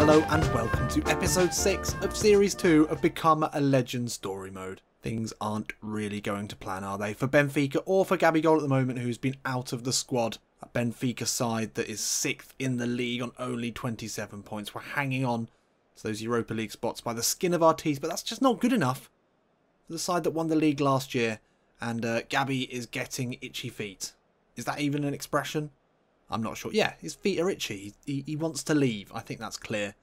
Hello and welcome to episode 6 of series 2 of Become a Legend Story Mode. Things aren't really going to plan, are they? For Benfica or for Gabi-go at the moment, who's been out of the squad. A Benfica side that is 6th in the league on only 27 points. We're hanging on to those Europa League spots by the skin of our teeth, but that's just not good enough for the side that won the league last year. And Gabi is getting itchy feet. Is that even an expression? I'm not sure. Yeah, his feet are itchy. He wants to leave. I think that's clear.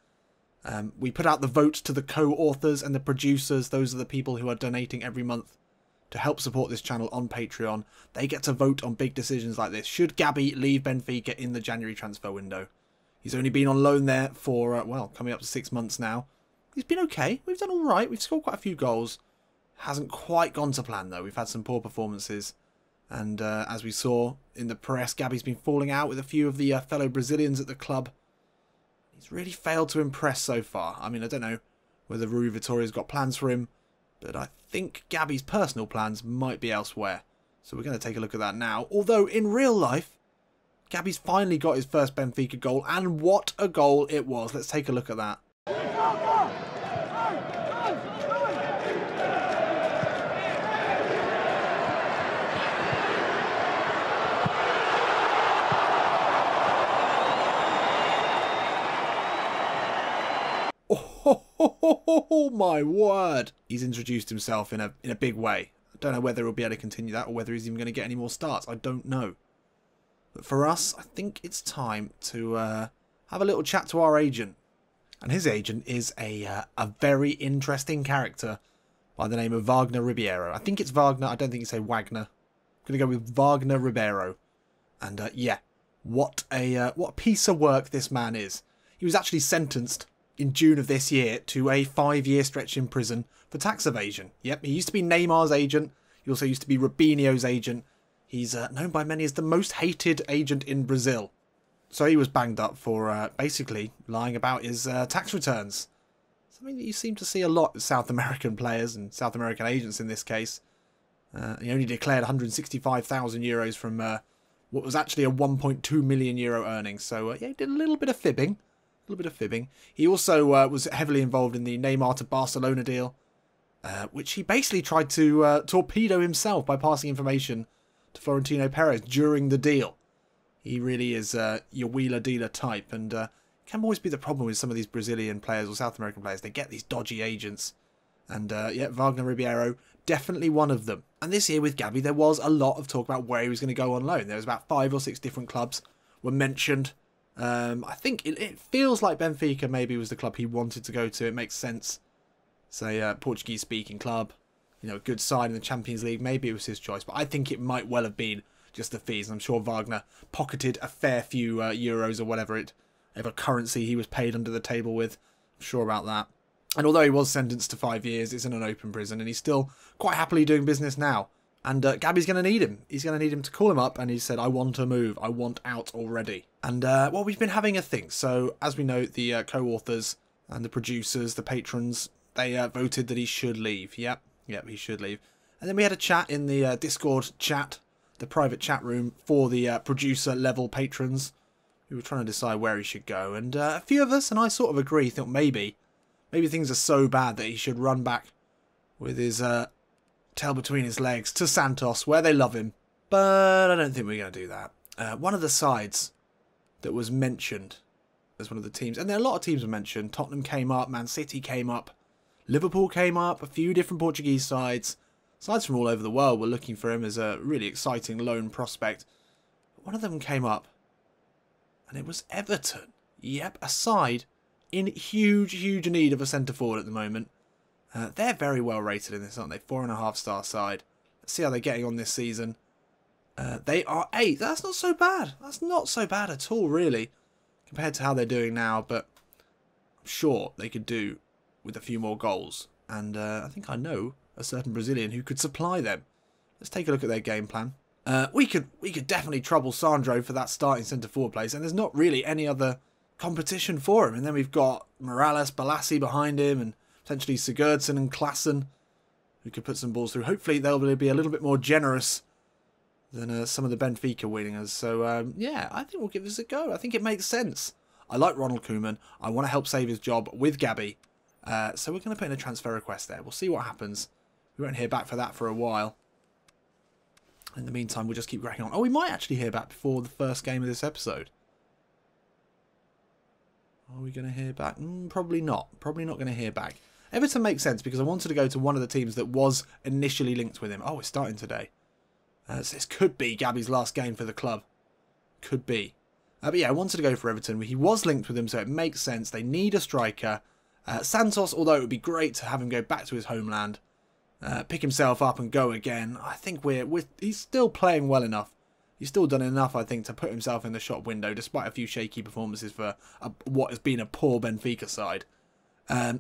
We put out the vote to the co-authors and the producers. Those are the people who are donating every month to help support this channel on Patreon. They get to vote on big decisions like this. Should Gabi leave Benfica in the January transfer window? He's only been on loan there for, well, coming up to 6 months now. He's been okay. We've done all right. We've scored quite a few goals. Hasn't quite gone to plan, though. We've had some poor performances. And as we saw in the press, Gabi's been falling out with a few of the fellow Brazilians at the club. He's really failed to impress so far. I mean, I don't know whether Rui Vitoria's got plans for him, but I think Gabi's personal plans might be elsewhere. So we're going to take a look at that now. Although, in real life, Gabi's finally got his first Benfica goal, and what a goal it was. Let's take a look at that. Oh my word! He's introduced himself in a big way. I don't know whether he'll be able to continue that or whether he's even going to get any more starts. I don't know. But for us, I think it's time to have a little chat to our agent. And his agent is a very interesting character by the name of Wagner Ribeiro. I think it's Wagner. I don't think you say Wagner. I'm going to go with Wagner Ribeiro. And yeah, what a piece of work this man is. He was actually sentenced in June of this year to a 5-year stretch in prison for tax evasion. Yep, he used to be Neymar's agent. He also used to be Robinho's agent. He's known by many as the most hated agent in Brazil. So he was banged up for basically lying about his tax returns. Something that you seem to see a lot with South American players and South American agents in this case. He only declared 165,000 euros from what was actually a 1.2 million euro earning. So yeah, he did a little bit of fibbing. He also was heavily involved in the Neymar to Barcelona deal, which he basically tried to torpedo himself by passing information to Florentino Perez during the deal. He really is your wheeler-dealer type, and can always be the problem with some of these Brazilian players or South American players. They get these dodgy agents, and yeah, Wagner Ribeiro, definitely one of them. And this year with Gabi, there was a lot of talk about where he was going to go on loan. There was about 5 or 6 different clubs were mentioned. I think it feels like Benfica maybe was the club he wanted to go to. It makes sense. Say Portuguese-speaking club, you know, a good side in the Champions League. Maybe it was his choice, but I think it might well have been just the fees. I'm sure Wagner pocketed a fair few euros or whatever currency he was paid under the table with. I'm sure about that. And although he was sentenced to 5 years, it's in an open prison, and he's still quite happily doing business now. And Gabi's going to need him. He's going to need him to call him up, and he said, I want to move. I want out already. And, well, we've been having a think. So, as we know, the co-authors and the producers, the patrons, they voted that he should leave. Yep, he should leave. And then we had a chat in the Discord chat, the private chat room for the producer-level patrons. We were trying to decide where he should go. And a few of us, and I sort of agree, thought maybe things are so bad that he should run back with his tail between his legs to Santos, where they love him. But I don't think we're going to do that. One of the sides that was mentioned as one of the teams, and there are a lot of teams were mentioned. Tottenham came up, Man City came up, Liverpool came up, a few different Portuguese sides. Sides from all over the world were looking for him as a really exciting loan prospect. But one of them came up, and it was Everton. Yep, a side in huge need of a centre-forward at the moment. They're very well rated in this, aren't they? 4.5-star side. Let's see how they're getting on this season. They are 8. That's not so bad. That's not so bad at all, really, compared to how they're doing now. But I'm sure they could do with a few more goals. And I think I know a certain Brazilian who could supply them. Let's take a look at their game plan. We could definitely trouble Sandro for that starting centre-forward place. And there's not really any other competition for him. And then we've got Morales, Balassi behind him, and potentially Sigurdsson and Klassen, who could put some balls through. Hopefully they'll be a little bit more generous than some of the Benfica wingers. So, yeah, I think we'll give this a go. I think it makes sense. I like Ronald Koeman. I want to help save his job with Gabi. So we're going to put in a transfer request there. We'll see what happens. We won't hear back for that for a while. In the meantime, we'll just keep cracking on. Oh, we might actually hear back before the first game of this episode. Are we going to hear back? Probably not. Probably not going to hear back. Everton makes sense because I wanted to go to one of the teams that was initially linked with him. Oh, it's starting today. So this could be Gabi's last game for the club. Could be. But yeah, I wanted to go for Everton. He was linked with him, so it makes sense. They need a striker. Santos, although it would be great to have him go back to his homeland, pick himself up and go again. I think he's still playing well enough. He's still done enough, I think, to put himself in the shop window, despite a few shaky performances for what has been a poor Benfica side. I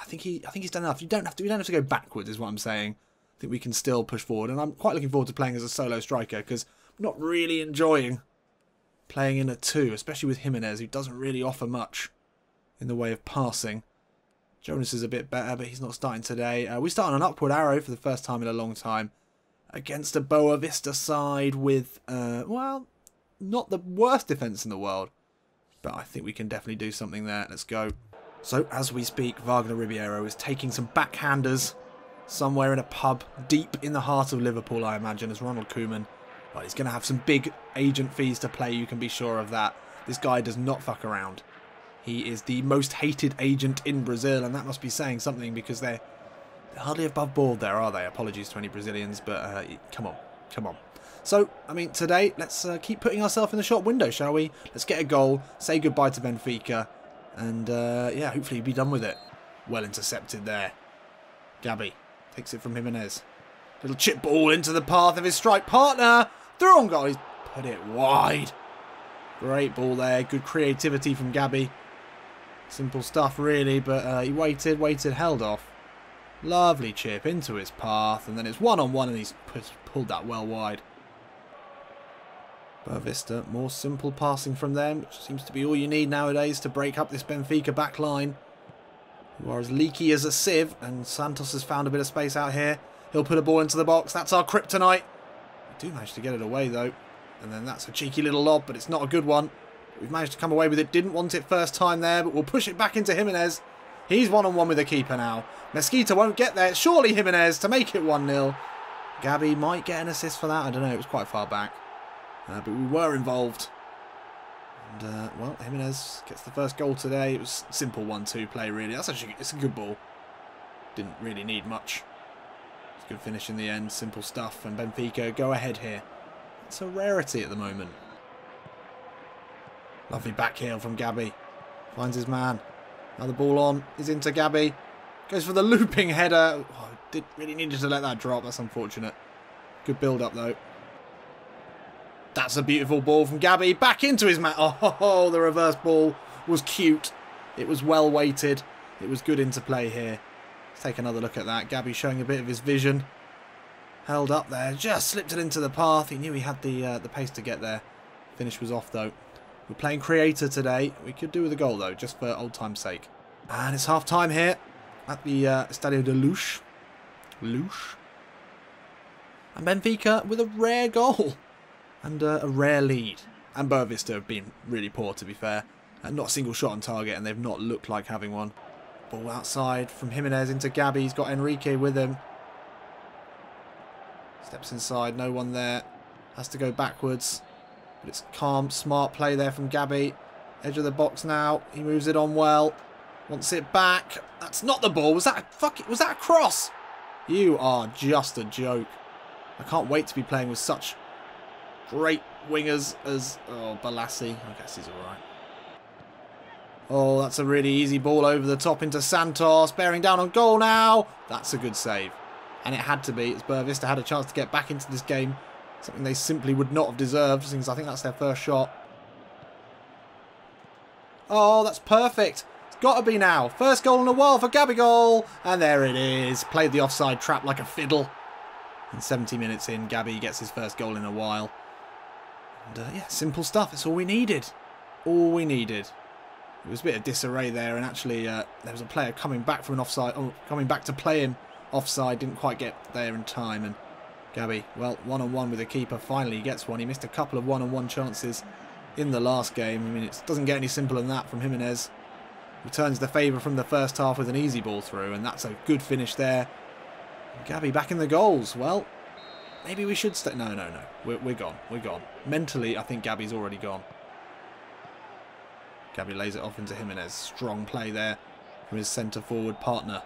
think he's done enough. We don't have to go backwards, is what I'm saying. I think we can still push forward, and I'm quite looking forward to playing as a solo striker because I'm not really enjoying playing in a 2, especially with Jimenez, who doesn't really offer much in the way of passing. Jonas is a bit better, but he's not starting today. We start on an upward arrow for the first time in a long time against a Boa Vista side with, well, not the worst defence in the world, but I think we can definitely do something there. Let's go. So, as we speak, Wagner Ribeiro is taking some backhanders somewhere in a pub deep in the heart of Liverpool, I imagine, as Ronald Koeman. Well, he's going to have some big agent fees to play, you can be sure of that. This guy does not fuck around. He is the most hated agent in Brazil, and that must be saying something because they're hardly above board there, are they? Apologies to any Brazilians, but come on, come on. So, I mean, today, let's keep putting ourselves in the shop window, shall we? Let's get a goal, say goodbye to Benfica, and yeah, hopefully be done with it. Well intercepted there. Gabi takes it from Jimenez. Little chip ball into the path of his strike partner. Through on goal, he's put it wide. Great ball there, good creativity from Gabi. Simple stuff really, but he waited, held off. Lovely chip into his path, and then it's one-on-one, and he's pulled that well wide. Boa Vista, more simple passing from them, which seems to be all you need nowadays to break up this Benfica back line, who are as leaky as a sieve, and Santos has found a bit of space out here. He'll put a ball into the box. That's our kryptonite. We do manage to get it away, though. And then that's a cheeky little lob, but it's not a good one. We've managed to come away with it. Didn't want it first time there, but we'll push it back into Jimenez. He's one-on-one with the keeper now. Mesquita won't get there. Surely Jimenez to make it 1-0. Gabi might get an assist for that. I don't know. It was quite far back. But we were involved. And, well, Jimenez gets the first goal today. It was simple 1-2 play, really. It's a good ball. Didn't really need much. It's a good finish in the end. Simple stuff. And Benfica go ahead here. It's a rarity at the moment. Lovely back heel from Gabi. Finds his man. Now the ball on is into Gabi. Goes for the looping header. Oh, really needed to let that drop. That's unfortunate. Good build-up, though. That's a beautiful ball from Gabi. Back into his man. Oh, the reverse ball was cute. It was well weighted. It was good interplay here. Let's take another look at that. Gabi showing a bit of his vision. Held up there. Just slipped it into the path. He knew he had the pace to get there. Finish was off, though. We're playing creator today. We could do with a goal, though, just for old time's sake. And it's half-time here at the Estadio de Luz. And Benfica with a rare goal. And a rare lead. And Boa Vista have been really poor, to be fair. Not a single shot on target, and they've not looked like having one. Ball outside from Jimenez into Gabi. He's got Enrique with him. Steps inside, no one there. Has to go backwards. But it's calm, smart play there from Gabi. Edge of the box now. He moves it on well. Wants it back. That's not the ball. Was that a cross? You are just a joke. I can't wait to be playing with such great wingers as Balassi. I guess he's alright. Oh, that's a really easy ball over the top into Santos. Bearing down on goal now. That's a good save. And it had to be, as Boa Vista had a chance to get back into this game. Something they simply would not have deserved, since I think that's their first shot. Oh, that's perfect. It's got to be now. First goal in a while for Gabi-go. And there it is. Played the offside trap like a fiddle. And 70 minutes in, Gabi gets his first goal in a while. And yeah, simple stuff. It's all we needed. All we needed. It was a bit of disarray there, and actually there was a player coming back from an offside, coming back to play him offside, didn't quite get there in time, and Gabi, well, one-on-one with the keeper, finally gets one. He missed a couple of one-on-one chances in the last game. I mean, it doesn't get any simpler than that from Jimenez. Returns the favour from the first half with an easy ball through, and that's a good finish there. Gabi back in the goals. Well, maybe we should stay. No. We're gone. We're gone. Mentally, I think Gabi's already gone. Gabi lays it off into Jimenez. Strong play there from his centre-forward partner.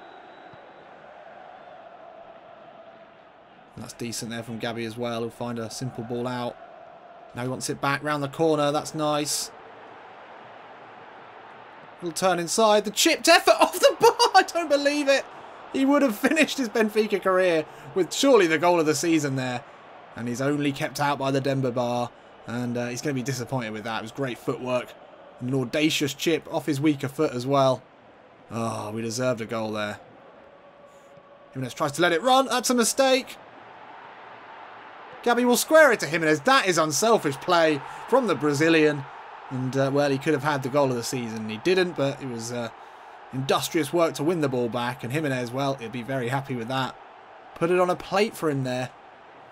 And that's decent there from Gabi as well. He'll find a simple ball out. Now he wants it back round the corner. That's nice. He'll turn inside. The chipped effort off the bar. I don't believe it. He would have finished his Benfica career with surely the goal of the season there. And he's only kept out by the Denver bar. And he's going to be disappointed with that. It was great footwork. An audacious chip off his weaker foot as well. Oh, we deserved a goal there. Jimenez tries to let it run. That's a mistake. Gabi will square it to Jimenez. That is unselfish play from the Brazilian. And, well, he could have had the goal of the season. He didn't, but it was industrious work to win the ball back. And Jimenez, well, he'll be very happy with that. Put it on a plate for him there.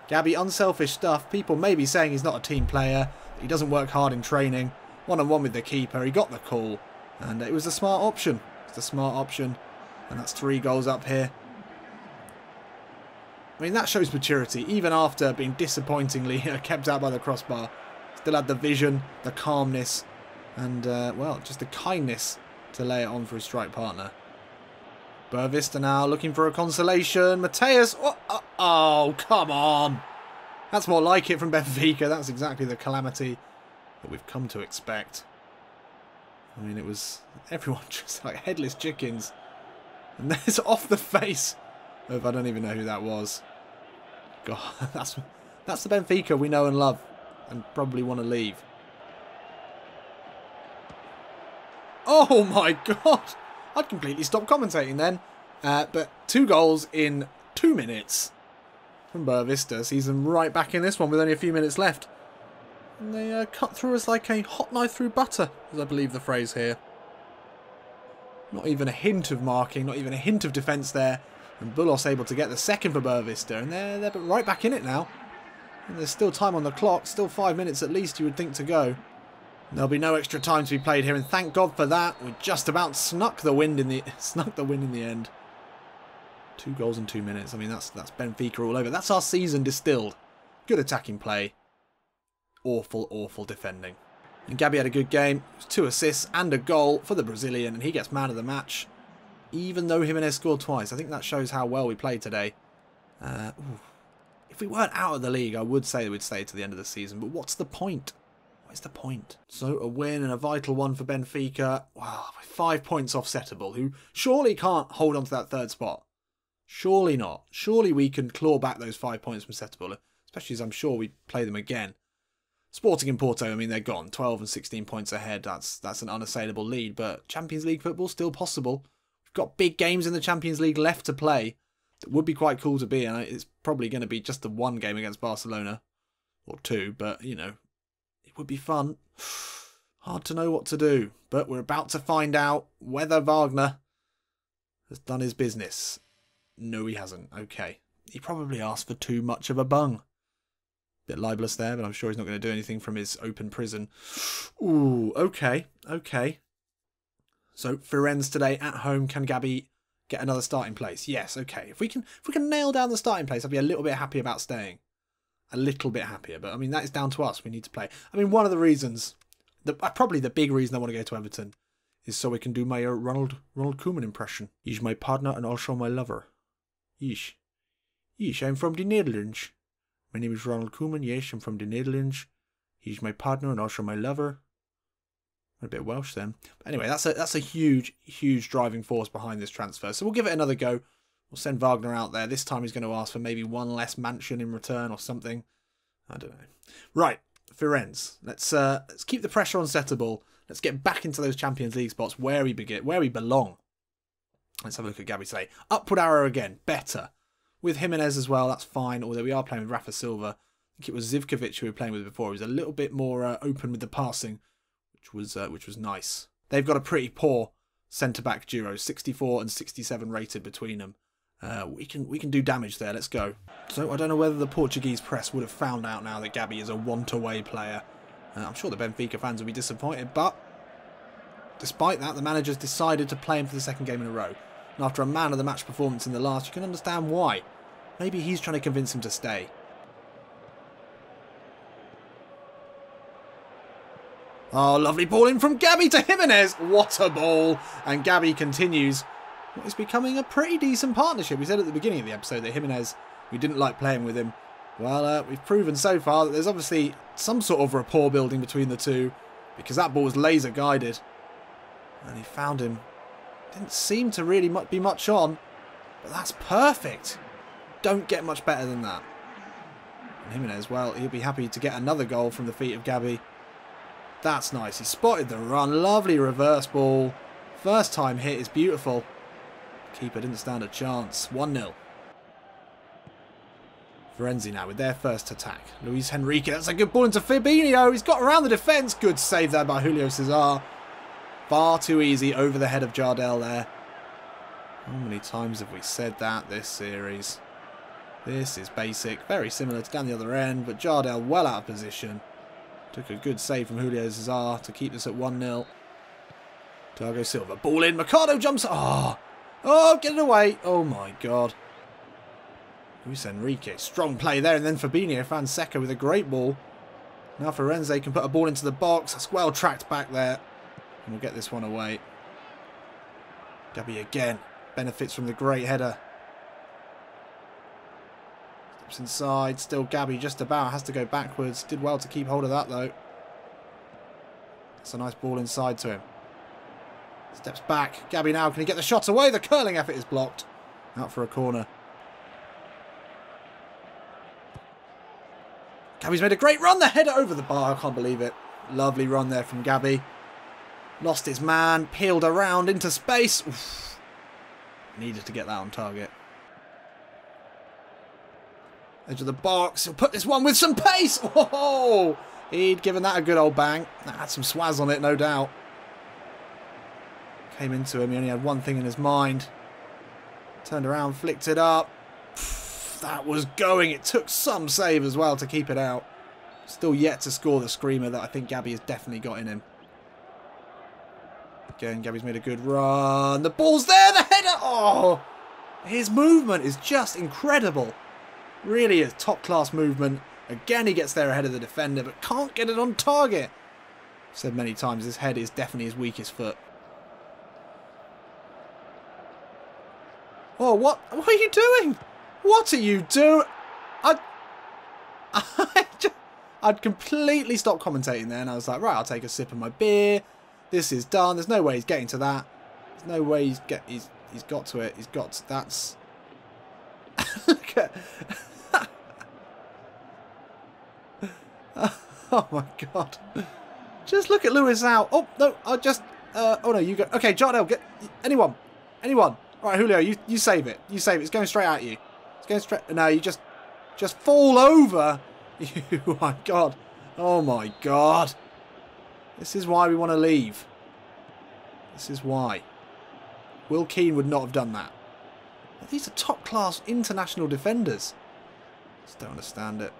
Gabi, unselfish stuff. People may be saying he's not a team player. He doesn't work hard in training. One-on-one with the keeper. He got the call. And it was a smart option. It's a smart option. And that's 3 goals up here. I mean, that shows maturity. Even after being disappointingly kept out by the crossbar. Still had the vision, the calmness, and, well, just the kindness to lay it on for his strike partner. Boavista now looking for a consolation. Mateus, oh, come on. That's more like it from Benfica. That's exactly the calamity that we've come to expect. I mean, it was everyone just like headless chickens. And there's off the face of, I don't even know who that was. God, that's the Benfica we know and love. And probably want to leave. Oh my god! I'd completely stop commentating then. But 2 goals in 2 minutes from Boavista. Sees them right back in this one with only a few minutes left. And they cut through us like a hot knife through butter, as I believe the phrase here. Not even a hint of marking, not even a hint of defence there. And Bulos able to get the second for Boavista. And they're right back in it now. And there's still time on the clock, still 5 minutes at least you would think to go. There'll be no extra time to be played here, and thank God for that. We just about snuck the wind in the end. 2 goals in 2 minutes. I mean, that's Benfica all over. That's our season distilled. Good attacking play. Awful, awful defending. And Gabi had a good game. 2 assists and a goal for the Brazilian, and he gets man of the match. Even though Jimenez scored twice. I think that shows how well we played today. If we weren't out of the league, I would say we'd stay to the end of the season. But what's the point? What is the point? So a win and a vital one for Benfica. Wow, 5 points off Setable, who surely can't hold on to that 3rd spot. Surely not. Surely we can claw back those 5 points from Setable, especially as I'm sure we play them again. Sporting in Porto, I mean, they're gone. 12 and 16 points ahead. That's an unassailable lead. But Champions League football still possible. We've got big games in the Champions League left to play. It would be quite cool to be, and it's probably going to be just the 1 game against Barcelona. Or 2, but, you know, it would be fun. Hard to know what to do, but we're about to find out whether Wagner has done his business. No, he hasn't. Okay. He probably asked for too much of a bung. Bit libelous there, but I'm sure he's not going to do anything from his open prison. Ooh, okay, okay. So, Firenze today at home. Can Gabi get another starting place? Yes, okay. If we can nail down the starting place, I'll be a little bit happy about staying. A little bit happier, but I mean that is down to us. We need to play. I mean, one of the reasons, probably the big reason I want to go to Everton, is so we can do my Ronald Koeman impression. He's my partner and also my lover. Yeesh, I'm from the Netherlands. My name is Ronald Koeman. Yes, I'm from the Netherlands. He's my partner and also my lover. A bit Welsh then. But anyway, that's a huge driving force behind this transfer. So we'll give it another go. We'll send Wagner out there. This time he's going to ask for maybe 1 less mansion in return or something. I don't know. Right, Firenze. Let's keep the pressure on Setable. Let's get back into those Champions League spots where we belong. Let's have a look at Gabi-stay. Upward arrow again. Better. With Jimenez as well, that's fine. Although we are playing with Rafa Silva. I think it was Zivkovic who we were playing with before. He was a little bit more open with the passing, which was nice. They've got a pretty poor centre-back duo. 64 and 67 rated between them. We can do damage there. Let's go. So I don't know whether the Portuguese press would have found out now that Gabi is a want-away player. I'm sure the Benfica fans will be disappointed, but despite that, the manager's decided to play him for the second game in a row. And after a man-of-the-match performance in the last, you can understand why. Maybe he's trying to convince him to stay. Oh, lovely ball in from Gabi to Jimenez. What a ball. And Gabi continues what is becoming a pretty decent partnership. We said at the beginning of the episode that Jimenez, we didn't like playing with him. Well, we've proven so far that there's obviously some sort of rapport building between the two, because that ball was laser guided. And he found him. Didn't seem to really be much on, but that's perfect. Don't get much better than that. And Jimenez, well, he'll be happy to get another goal from the feet of Gabi. That's nice. He spotted the run. Lovely reverse ball. First time hit is beautiful. Keeper didn't stand a chance. 1-0. Firenze now with their first attack. Luis Henrique. That's a good ball into Fabinho. He's got around the defence. Good save there by Julio Cesar. Far too easy over the head of Jardel there. How many times have we said that this series? This is basic. Very similar to down the other end, but Jardel well out of position. Took a good save from Julio Cesar to keep this at 1-0. Thiago Silva. Ball in. Ricardo jumps. Oh, get it away. Oh, my God. Luis Enrique. Strong play there. And then Fabinho found Seca with a great ball. Now Firenze can put a ball into the box. That's well tracked back there. And we'll get this one away. Gabi again. Benefits from the great header. Steps inside. Still Gabi just about. Has to go backwards. Did well to keep hold of that though. That's a nice ball inside to him. Steps back. Gabi now. Can he get the shot away? The curling effort is blocked. Out for a corner. Gabi's made a great run. The header over the bar. I can't believe it. Lovely run there from Gabi. Lost his man. Peeled around into space. Oof. Needed to get that on target. Edge of the box. He'll put this one with some pace. Oh, he'd given that a good old bang. That had some swaz on it, no doubt. Came into him. He only had one thing in his mind. Turned around, flicked it up. That was going. It took some save as well to keep it out. Still yet to score the screamer that I think Gabi has definitely got in him. Again, Gabi's made a good run. The ball's there. The header. Oh, his movement is just incredible. Really is top-class movement. Again, he gets there ahead of the defender, but can't get it on target. I've said many times, his head is definitely his weakest foot. Oh, what are you doing? What are you doing? I'd completely stopped commentating there, and I was like, right, I'll take a sip of my beer. This is done. There's no way he's getting to that. There's no way he's got to it. He's got to, that's. Look at. Oh my God! Just look at Lewis out. Oh no! I just. Oh no! You go. Okay, Jardel, get anyone. All right, Julio, you save it. You save it. It's going straight at you. It's going straight. No, you just fall over. Oh my God! Oh my God! This is why we want to leave. This is why. Will Keane would not have done that. These are top-class international defenders. Just don't understand it.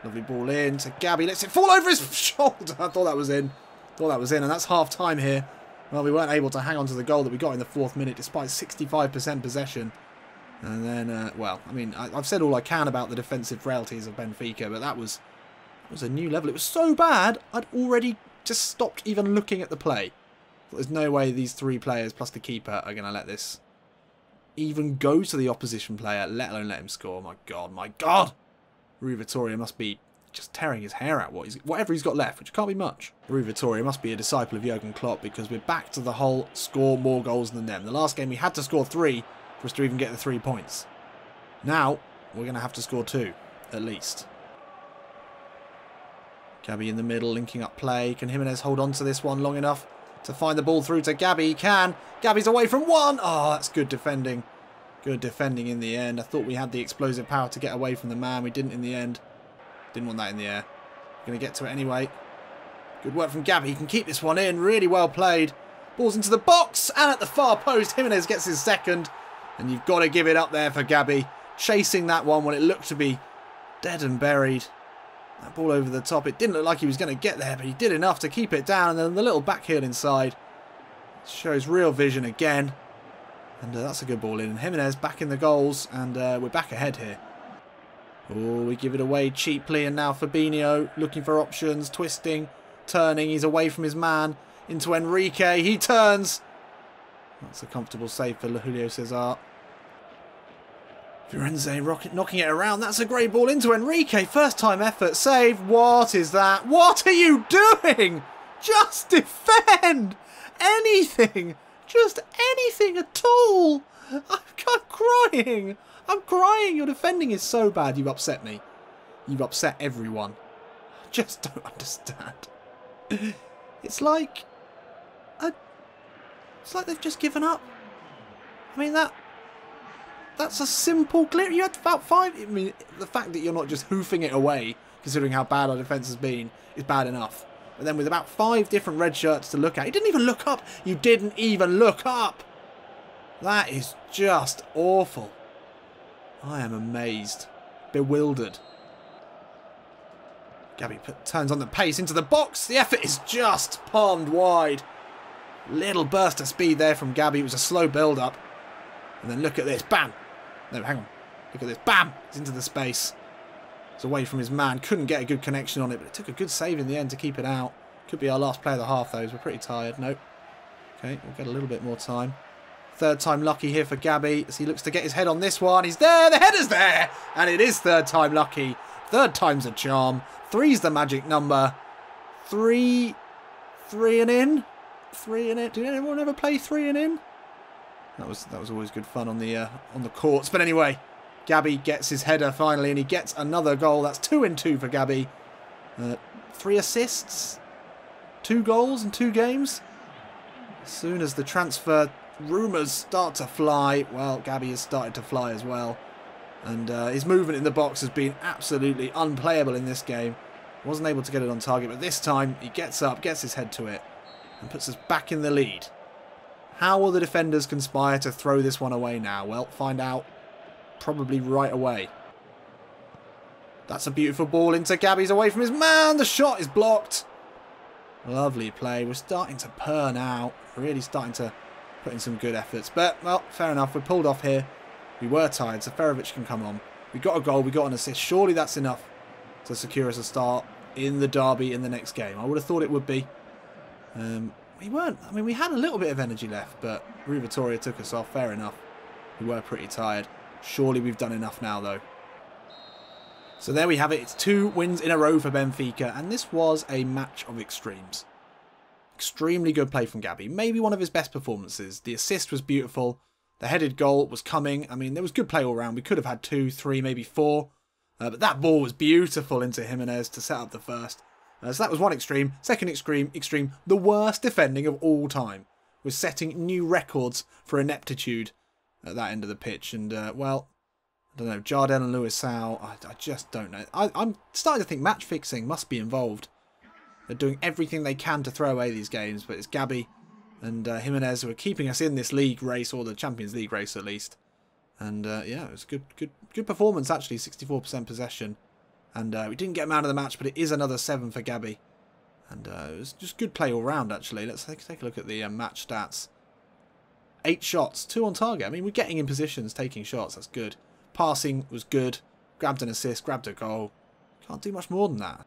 Lovely ball in to Gabi. Lets it fall over his shoulder. I thought that was in. And that's half-time here. Well, we weren't able to hang on to the goal that we got in the 4th minute despite 65% possession. And then, well, I mean, I've said all I can about the defensive frailties of Benfica, but that was a new level. It was so bad, I'd already just stopped even looking at the play. There's no way these 3 players plus the keeper are going to let this even go to the opposition player, let alone let him score. My God, my God! Rui Vitória must be just tearing his hair out. Whatever he's got left, which can't be much. Rui Vitória must be a disciple of Jurgen Klopp, because we're back to the whole score more goals than them. The last game we had to score 3 for us to even get the 3 points. Now we're going to have to score 2 at least. Gabi in the middle, linking up play. Can Jimenez hold on to this one long enough to find the ball through to Gabi? He can. Gabi's away from one. Oh, that's good defending. Good defending in the end. I thought we had the explosive power to get away from the man. We didn't in the end. Didn't want that in the air. Going to get to it anyway. Good work from Gabi. He can keep this one in. Really well played. Ball's into the box. And at the far post, Jimenez gets his second. And you've got to give it up there for Gabi. Chasing that one when it looked to be dead and buried. That ball over the top. It didn't look like he was going to get there, but he did enough to keep it down. And then the little back heel inside shows real vision again. And that's a good ball in. And Jimenez back in the goals. And we're back ahead here. Oh, we give it away cheaply. And now Fabinho looking for options. Twisting, turning. He's away from his man. Into Enrique. He turns. That's a comfortable save for Julio Cesar. Firenze knocking it around. That's a great ball into Enrique. First time effort save. What is that? What are you doing? Just defend. Anything. Just anything at all. I'm crying. I'm crying. Your defending is so bad. You've upset me. You've upset everyone. I just don't understand. It's like they've just given up. I mean, that's a simple clear. You had about 5. I mean, the fact that you're not just hoofing it away, considering how bad our defence has been, is bad enough. But then with about 5 different red shirts to look at, you didn't even look up. You didn't even look up. That is just awful. I am amazed. Bewildered. Gabi turns on the pace into the box. The effort is just palmed wide. Little burst of speed there from Gabi. It was a slow build-up. And then look at this. Bam! No, hang on. Look at this. Bam! It's into the space. It's away from his man. Couldn't get a good connection on it, but it took a good save in the end to keep it out. Could be our last play of the half, though, as we're pretty tired. Nope. Okay, we'll get a little bit more time. Third time lucky here for Gabi as he looks to get his head on this one. He's there! The header's there! And it is third time lucky. Third time's a charm. 3's the magic number. 3 and in? 3 and in? Did anyone ever play 3 and in? That was always good fun on the courts. But anyway, Gabi gets his header finally, and he gets another goal. That's 2 and 2 for Gabi. 3 assists, 2 goals in 2 games. As soon as the transfer rumours start to fly, well, Gabi has started to fly as well. And his movement in the box has been absolutely unplayable in this game. Wasn't able to get it on target, but this time he gets up, gets his head to it, and puts us back in the lead. How will the defenders conspire to throw this one away now? Well, find out probably right away. That's a beautiful ball into Gabi's away from his man. The shot is blocked. Lovely play. We're starting to purr now. Really starting to put in some good efforts. But, well, fair enough. We're pulled off here. We were tired. Seferovic can come on. We got a goal. We got an assist. Surely that's enough to secure us a start in the derby in the next game. I would have thought it would be. We weren't. I mean, we had a little bit of energy left, but Rui Vitória took us off. Fair enough. We were pretty tired. Surely we've done enough now, though. So there we have it. It's 2 wins in a row for Benfica, and this was a match of extremes. Extremely good play from Gabi. Maybe one of his best performances. The assist was beautiful. The headed goal was coming. I mean, there was good play all round. We could have had 2, 3, maybe 4. But that ball was beautiful into Jimenez to set up the first. So that was one extreme. Second extreme, the worst defending of all time. Was setting new records for ineptitude at that end of the pitch. And, well, I don't know, Jardel and Luisao, I just don't know. I'm starting to think match fixing must be involved. They're doing everything they can to throw away these games, but it's Gabi and Jimenez who are keeping us in this league race, or the Champions League race at least. And, yeah, it was good performance, actually, 64% possession. And we didn't get man of the match, but it is another 7 for Gabi. And it was just good play all round, actually. Let's take a look at the match stats. 8 shots, 2 on target. I mean, we're getting in positions, taking shots. That's good. Passing was good. Grabbed an assist, grabbed a goal. Can't do much more than that.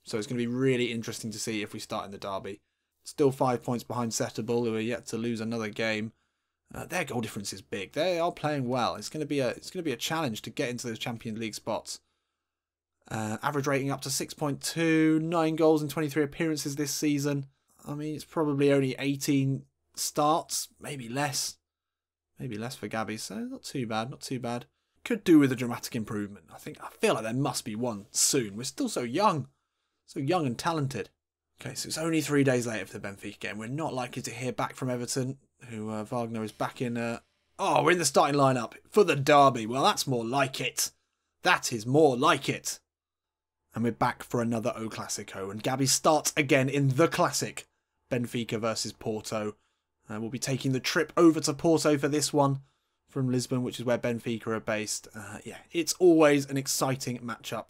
So it's going to be really interesting to see if we start in the derby. Still 5 points behind Setable, who are yet to lose another game. Their goal difference is big. They are playing well. It's going to be a challenge to get into those Champions League spots. Average rating up to 6.2, 9 goals in 23 appearances this season. I mean, it's probably only 18 starts, maybe less. Maybe less for Gabi, so not too bad, not too bad. Could do with a dramatic improvement. I feel like there must be one soon. We're still so young and talented. Okay, so it's only 3 days later for the Benfica game. We're not likely to hear back from Everton, who Wagner is back in. Oh, we're in the starting lineup for the derby. Well, that's more like it. That is more like it. And we're back for another O Classico. And Gabi starts again in the classic. Benfica versus Porto. We'll be taking the trip over to Porto for this one from Lisbon, which is where Benfica are based. Yeah, it's always an exciting matchup.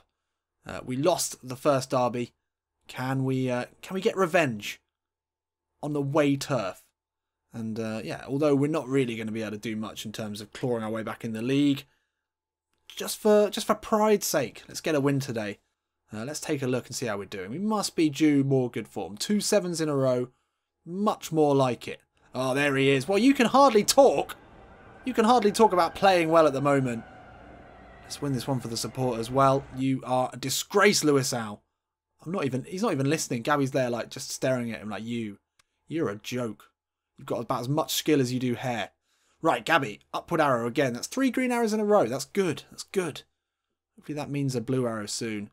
We lost the first derby. Can we get revenge on the way turf? And yeah, although we're not really going to be able to do much in terms of clawing our way back in the league, just for pride's sake, let's get a win today. Let's take a look and see how we're doing. We must be due more good form. 2 7s in a row, much more like it. Oh, there he is. Well, you can hardly talk. You can hardly talk about playing well at the moment. Let's win this one for the support as well. You are a disgrace, Lewis Al. He's not even listening. Gabi's there, like, just staring at him like, you're a joke. You've got about as much skill as you do hair. Right, Gabi, upward arrow again. That's 3 green arrows in a row. That's good. That's good. Hopefully that means a blue arrow soon.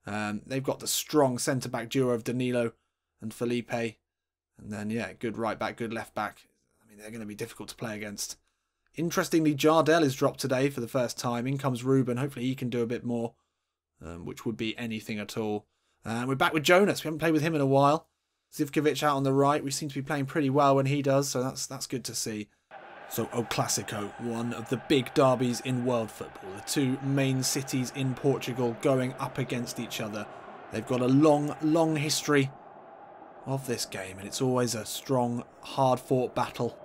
They've got the strong centre-back duo of Danilo and Felipe. And then, yeah, good right-back, good left-back. I mean, they're going to be difficult to play against. Interestingly, Jardel is dropped today for the first time. In comes Ruben. Hopefully he can do a bit more, which would be anything at all. We're back with Jonas. We haven't played with him in a while. Zivkovic out on the right. We seem to be playing pretty well when he does, so that's good to see. So, El Classico, one of the big derbies in world football. The two main cities in Portugal going up against each other. They've got a long, long history of this game, and it's always a strong, hard-fought battle.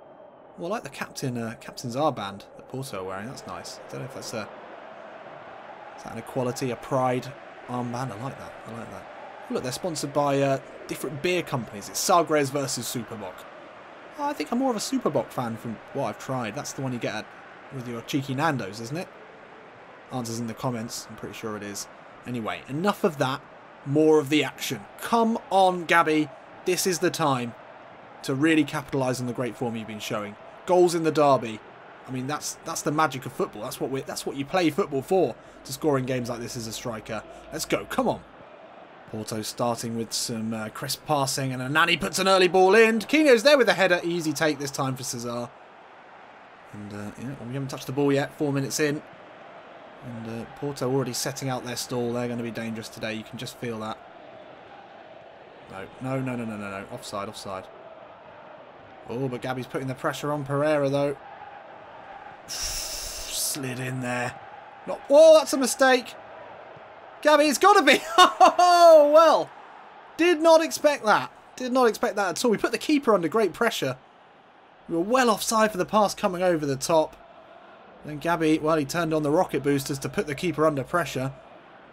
Well, I like the captain's armband that Porto are wearing. That's nice. I don't know if that's is that an equality, a pride armband? I like that. I like that. Oh, look, they're sponsored by different beer companies. It's Sagres versus Superboc. Oh, I think I'm more of a Superboc fan from what I've tried. That's the one you get with your cheeky Nando's, isn't it? Answers in the comments. I'm pretty sure it is. Anyway, enough of that. More of the action. Come on, Gabi. This is the time to really capitalise on the great form you've been showing. Goals in the derby. I mean, that's the magic of football. That's what you play football for, to score in games like this as a striker. Let's go. Come on. Porto starting with some crisp passing, and Nani puts an early ball in. Kino's there with a header. Easy take this time for Cesar. And yeah, we haven't touched the ball yet. 4 minutes in. And Porto already setting out their stall. They're going to be dangerous today. You can just feel that. No. Offside, offside. Oh, but Gabi's putting the pressure on Pereira, though. Slid in there. Oh, that's a mistake. Gabi, it's got to be. Oh, well. Did not expect that. Did not expect that at all. We put the keeper under great pressure. We were well offside for the pass coming over the top. And then Gabi, well, he turned on the rocket boosters to put the keeper under pressure.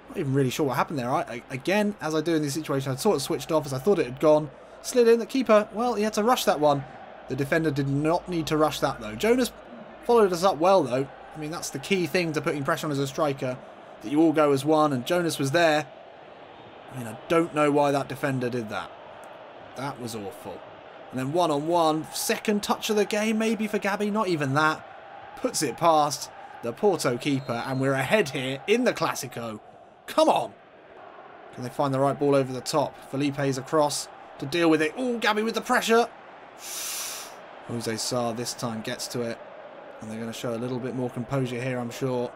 Not even really sure what happened there. Again, as I do in this situation, I sort of switched off as I thought it had gone. Slid in. The keeper, well, he had to rush that one. The defender did not need to rush that, though. Jonas followed us up well, though. I mean, that's the key thing to putting pressure on as a striker. That you all go as one, and Jonas was there. I mean, I don't know why that defender did that. That was awful. And then one-on-one, second touch of the game maybe for Gabi, not even that. Puts it past the Porto keeper, and we're ahead here in the Classico. Come on! Can they find the right ball over the top? Felipe's across to deal with it. Oh, Gabi with the pressure. Jose Sarr this time gets to it. And they're going to show a little bit more composure here, I'm sure.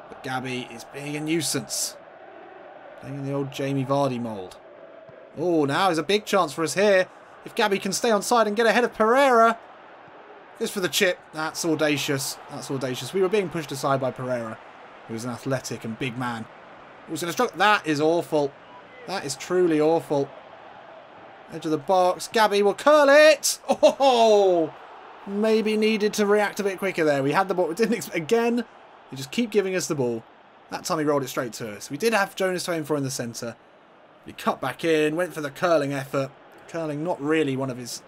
But Gabi is being a nuisance. Playing in the old Jamie Vardy mould. Oh, now is a big chance for us here. If Gabi can stay on side and get ahead of Pereira. Goes for the chip. That's audacious. That's audacious. We were being pushed aside by Pereira, who's an athletic and big man. Who's going to strike? That is awful. That is truly awful. Edge of the box. Gabi will curl it. Oh! Maybe needed to react a bit quicker there. We had the ball. We didn't expect. Again, they just keep giving us the ball. That time he rolled it straight to us. We did have Jonas to aim for in the centre. He cut back in. Went for the curling effort. Curling not really one of his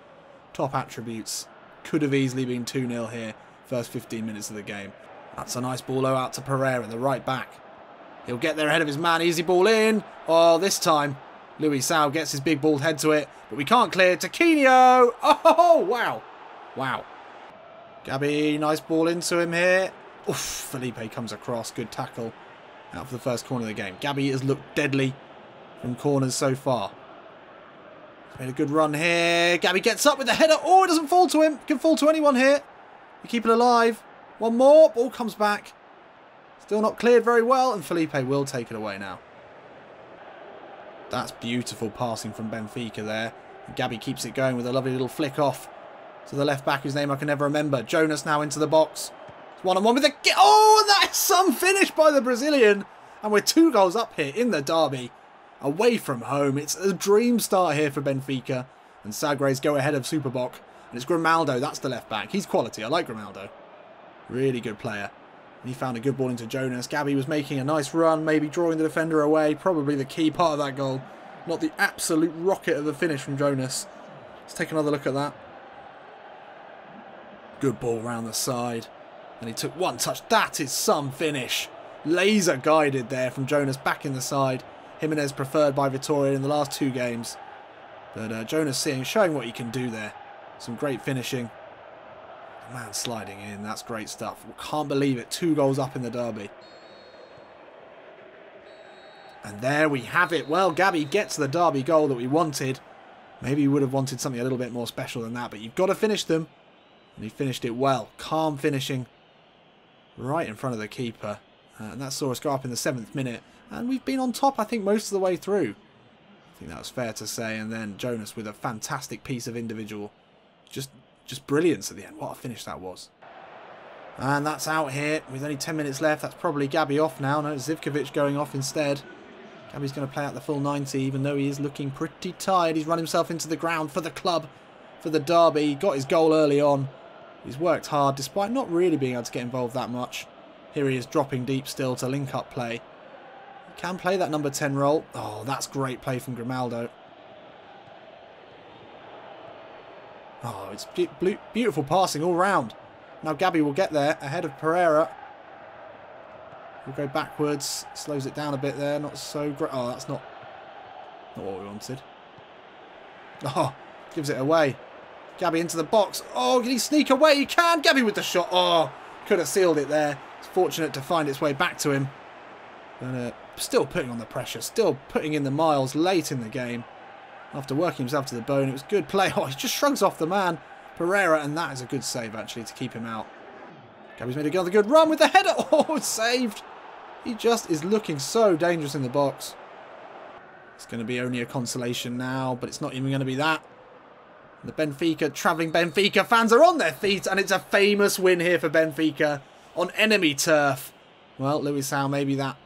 top attributes. Could have easily been 2-0 here. First 15 minutes of the game. That's a nice ball out to Pereira, the right back. He'll get there ahead of his man. Easy ball in. Oh, this time Luis Sao gets his big bald head to it. But we can't clear. Taquinho. Oh, wow. Wow. Gabi, nice ball into him here. Oof, Felipe comes across. Good tackle. Out for the first corner of the game. Gabi has looked deadly from corners so far. Made a good run here. Gabi gets up with the header. Oh, it doesn't fall to him. It can fall to anyone here. We keep it alive. One more. Ball comes back. Still not cleared very well. And Felipe will take it away now. That's beautiful passing from Benfica there. And Gabi keeps it going with a lovely little flick off to the left back whose name I can never remember. Jonas now into the box. It's one-on-one with the... Oh, and that is some finish by the Brazilian. And we're 2 goals up here in the derby. Away from home. It's a dream start here for Benfica. And Sagres go ahead of Superboc. And it's Grimaldo, that's the left back. He's quality. I like Grimaldo. Really good player. He found a good ball into Jonas. Gabi was making a nice run, maybe drawing the defender away. Probably the key part of that goal. Not the absolute rocket of a finish from Jonas. Let's take another look at that. Good ball round the side. And he took one touch. That is some finish. Laser guided there from Jonas back in the side. Jimenez preferred by Vitória in the last 2 games. But Jonas showing what he can do there. Some great finishing. The man sliding in. That's great stuff. Can't believe it. 2 goals up in the derby. And there we have it. Well, Gabi gets the derby goal that we wanted. Maybe we would have wanted something a little bit more special than that. But you've got to finish them. And he finished it well. Calm finishing. Right in front of the keeper. And that saw us go up in the 7th minute. And we've been on top, I think, most of the way through. I think that was fair to say. And then Jonas with a fantastic piece of individual. Just brilliance at the end. What a finish that was. And that's out here with only 10 minutes left. That's probably Gabi off now. No, Zivkovic going off instead. Gabi's going to play out the full 90, even though he is looking pretty tired. He's run himself into the ground for the club, for the derby. He got his goal early on. He's worked hard, despite not really being able to get involved that much. Here he is dropping deep still to link up play. He can play that number 10 role. Oh, that's great play from Grimaldo. Oh, it's beautiful passing all round. Now Gabi will get there ahead of Pereira. We'll go backwards. Slows it down a bit there. Not so great. Oh, that's not what we wanted. Oh, gives it away. Gabi into the box. Oh, can he sneak away? He can. Gabi with the shot. Oh, could have sealed it there. It's fortunate to find its way back to him. But still putting on the pressure. Still putting in the miles late in the game. After working himself to the bone, it was good play. Oh, he just shrugs off the man, Pereira, and that is a good save, actually, to keep him out. Gabi's made another good run with the header. Oh, it's saved. He just is looking so dangerous in the box. It's going to be only a consolation now, but it's not even going to be that. The travelling Benfica fans are on their feet, and it's a famous win here for Benfica on enemy turf. Well, Luisão, maybe that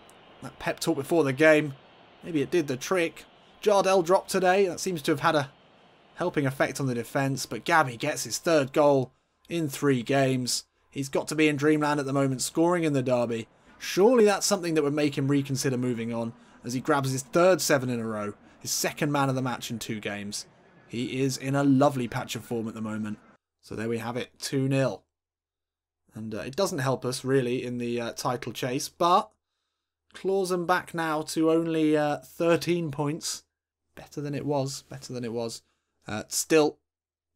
pep talk before the game, maybe it did the trick. Jardel dropped today. That seems to have had a helping effect on the defence. But Gabi gets his 3rd goal in 3 games. He's got to be in dreamland at the moment, scoring in the derby. Surely that's something that would make him reconsider moving on, as he grabs his 3rd 7 in a row. His 2nd man of the match in 2 games. He is in a lovely patch of form at the moment. So there we have it, 2-0. And it doesn't help us, really, in the title chase. But claws them back now to only 13 points. Better than it was. Better than it was. Still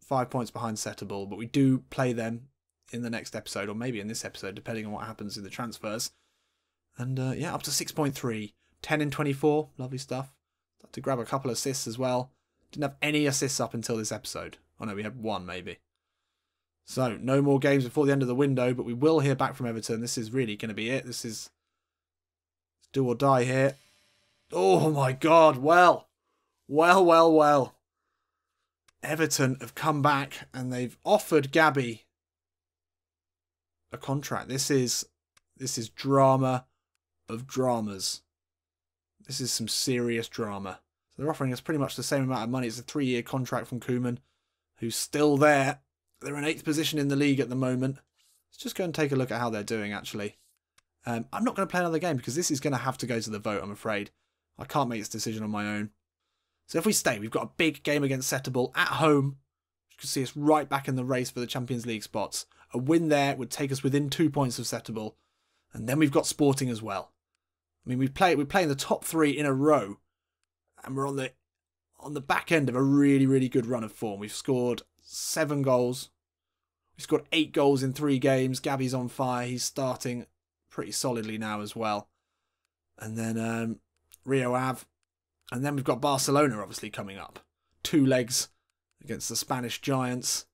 5 points behind Setable, but we do play them in the next episode, or maybe in this episode, depending on what happens in the transfers. And yeah, up to 6.3. 10 in 24. Lovely stuff. Got to grab a couple of assists as well. Didn't have any assists up until this episode. Oh no, we had 1 maybe. So, no more games before the end of the window, but we will hear back from Everton. This is really going to be it. This is do or die here. Oh my God, well. Everton have come back and they've offered Gabi a contract. This is drama of dramas. This is some serious drama. So they're offering us pretty much the same amount of money. It's a 3-year contract from Koeman, who's still there. They're in 8th position in the league at the moment. Let's just go and take a look at how they're doing, actually. I'm not going to play another game because this is going to have to go to the vote, I'm afraid. I can't make this decision on my own. So if we stay, we've got a big game against Setable at home. You can see us right back in the race for the Champions League spots. A win there would take us within 2 points of Setable. And then we've got Sporting as well. I mean, we're playing the top 3 in a row. And we're on the back end of a really, really good run of form. We've scored 7 goals. We've scored 8 goals in 3 games. Gabi's on fire. He's starting pretty solidly now as well. And then Rio Ave. And then we've got Barcelona obviously coming up. 2 legs against the Spanish giants.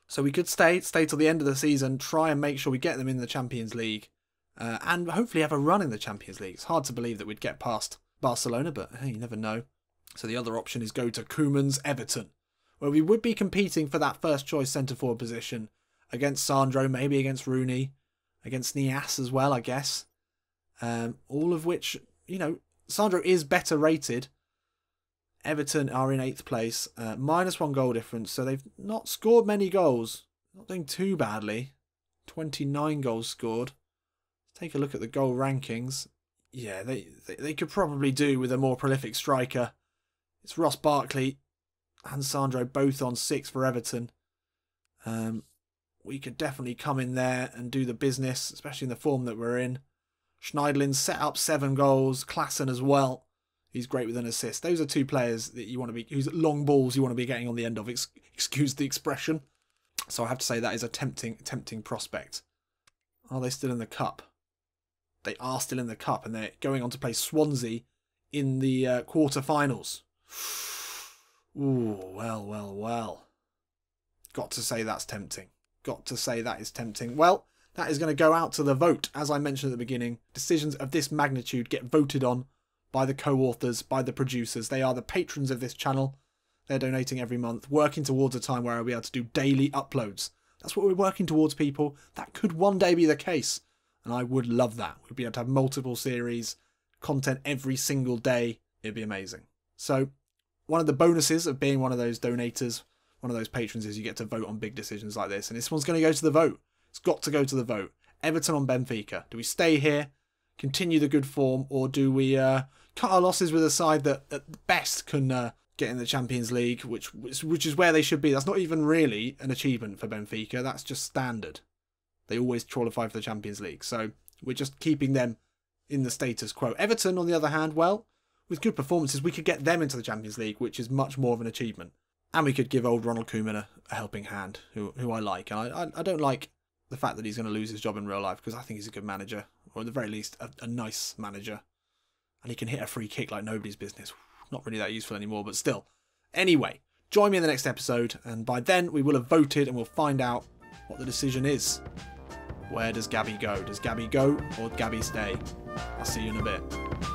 So we could stay till the end of the season, try and make sure we get them in the Champions League. And hopefully have a run in the Champions League. It's hard to believe that we'd get past Barcelona, but hey, you never know. So the other option is go to Koeman's Everton, where we would be competing for that first choice centre-forward position against Sandro, maybe against Rooney, against Nias as well, I guess. All of which, you know, Sandro is better rated. Everton are in 8th place, -1 goal difference, so they've not scored many goals. Not doing too badly. 29 goals scored. Let's take a look at the goal rankings. Yeah, they could probably do with a more prolific striker. It's Ross Barkley and Sandro both on 6 for Everton. We could definitely come in there and do the business, especially in the form that we're in. Schneiderlin set up 7 goals. Klassen as well. He's great with an assist. Those are 2 players that you want to be, whose long balls you want to be getting on the end of. Excuse the expression. So I have to say that is a tempting prospect. Are they still in the cup? They are still in the cup, and they're going on to play Swansea in the quarter-finals. Ooh, well. Got to say that's tempting. Got to say that is tempting. Well, that is going to go out to the vote. As I mentioned at the beginning, decisions of this magnitude get voted on by the co-authors, by the producers. They are the patrons of this channel. They're donating every month, working towards a time where I'll be able to do daily uploads. That's what we're working towards, people. That could one day be the case. And I would love that. We'd be able to have multiple series, content every single day. It'd be amazing. So one of the bonuses of being one of those donators, one of those patrons, is you get to vote on big decisions like this. And this one's going to go to the vote. It's got to go to the vote. Everton on Benfica. Do we stay here, continue the good form, or do we cut our losses with a side that at best can get in the Champions League, which is where they should be? That's not even really an achievement for Benfica. That's just standard. They always qualify for the Champions League. So we're just keeping them in the status quo. Everton, on the other hand, well, with good performances, we could get them into the Champions League, which is much more of an achievement. And we could give old Ronald Koeman a helping hand, who I like. And I don't like the fact that he's going to lose his job in real life, because I think he's a good manager, or at the very least, a nice manager. And he can hit a free kick like nobody's business. Not really that useful anymore, but still. Anyway, join me in the next episode, and by then we will have voted and we'll find out what the decision is. Where does Gabi go? Does Gabi go or Gabi stay? I'll see you in a bit.